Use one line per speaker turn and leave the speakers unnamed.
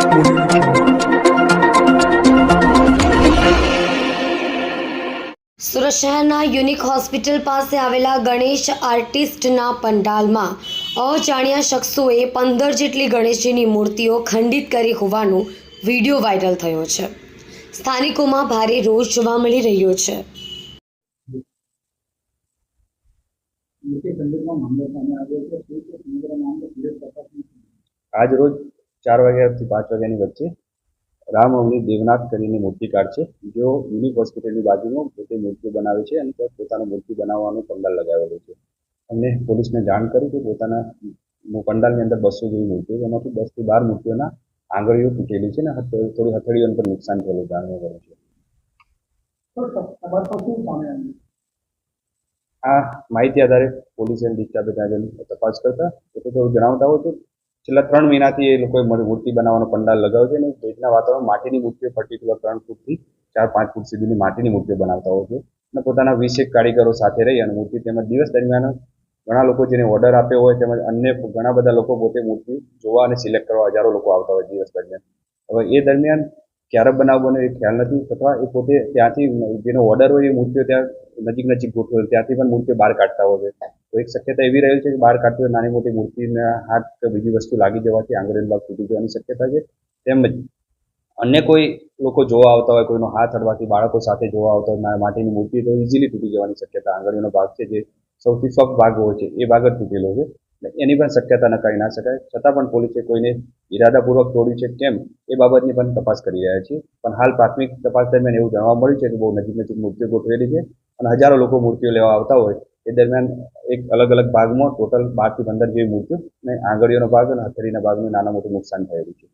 સુરત શહેરના unique hospital પાસે આવેલા ગણેશ આર્ટિસ્ટના પંડાલમાં અજાણ્યા શખ્સોએ 15 જેટલી ગણેશજીની મૂર્તિઓ ખંડિત કરી હોવાનો વિડીયો વાયરલ થયો છે. સ્થાનિકોમાં ભારે રોષ જોવા મળી રહ્યો છે.
આજ રોજ 4 વાગ્યાથી 5 વાગ્યાની વચ્ચે રામનવમી દેવનાથ કરીને મૂર્તિકાર છે, જેઓ યુનિક હોસ્પિટલની બાજુમાં પોતે મૂર્તિઓ બનાવે છે અને પોતાનું મૂર્તિ બનાવવાનું પંડાલ લગાવેલું છે. અમને પોલીસને જાણ કરી કે પોતાના પંડાલની અંદર 200 જેવી મૂર્તિઓ, જેમાંથી 10 થી 12 મૂર્તિઓના આંગળીઓ તૂટેલી છે અને થોડી હથેળીઓને પણ નુકસાન થયેલું જાણવા મળ્યું છે. આ માહિતી આધારે પોલીસે ડિસ્ટ્રિક્ટ તપાસ કરતા તેઓ જણાવતા હોય છે છેલ્લા 3 મહિનાથી એ લોકોએ મૂર્તિ બનાવવાનો પંડાલ લગાવ્યો છે અને ભેજના વાતાવરણ માટીની મૂર્તિઓ પર્ટિક્યુલર 3 ફૂટથી 4-5 ફૂટ સુધીની માટીની મૂર્તિઓ બનાવતા હોય છે અને પોતાના 20 કારીગરો સાથે રહી અને મૂર્તિ તેમજ દિવસ દરમિયાન ઘણા લોકો જેને ઓર્ડર આપ્યો હોય તેમજ અન્ય ઘણા બધા લોકો પોતે મૂર્તિ જોવા અને સિલેક્ટ કરવા હજારો લોકો આવતા હોય દિવસ દરમિયાન. હવે એ દરમિયાન ક્યારે બનાવ બને એ ખ્યાલ નથી, અથવા એ પોતે ત્યાંથી જેનો ઓર્ડર હોય એ મૂર્તિઓ ત્યાં નજીક ગોઠવેલ ત્યાંથી પણ મૂર્તિઓ બહાર કાઢતા હોય છે. તો એક શક્યતા એવી રહેલ છે કે બહાર કાઢતી હોય નાની મોટી મૂર્તિના હાથ કે બીજી વસ્તુ લાગી જવાથી આંગળીનો ભાગ તૂટી જવાની શક્યતા છે. તેમજ અન્ય કોઈ લોકો જોવા આવતા હોય, કોઈનો હાથ અડવાથી બાળકો સાથે જોવા આવતા હોય માટીની મૂર્તિ, તો ઇઝીલી તૂટી જવાની શક્યતા. આંગળીનો ભાગ છે જે સૌથી સોફ્ટ ભાગ હોય છે એ ભાગ જ તૂટેલો છે, એની પણ શક્યતા નકારી ના શકાય. છતાં પણ પોલીસે કોઈને ઇરાદાપૂર્વક તોડ્યું છે કેમ એ બાબતની પણ તપાસ કરી રહ્યા છીએ. પણ હાલ પ્રાથમિક તપાસ દરમિયાન એવું જાણવા મળ્યું છે કે બહુ નજીક મૂર્તિઓ ગોઠવેલી છે અને હજારો લોકો મૂર્તિઓ લેવા આવતા હોય એ દરમિયાન એક અલગ અલગ ભાગમાં ટોટલ 12 થી 15 જેવી મૂર્તિઓ અને આંગળીઓનો ભાગ અને હથેળીના ભાગનું નાના મોટું નુકસાન થયેલું છે.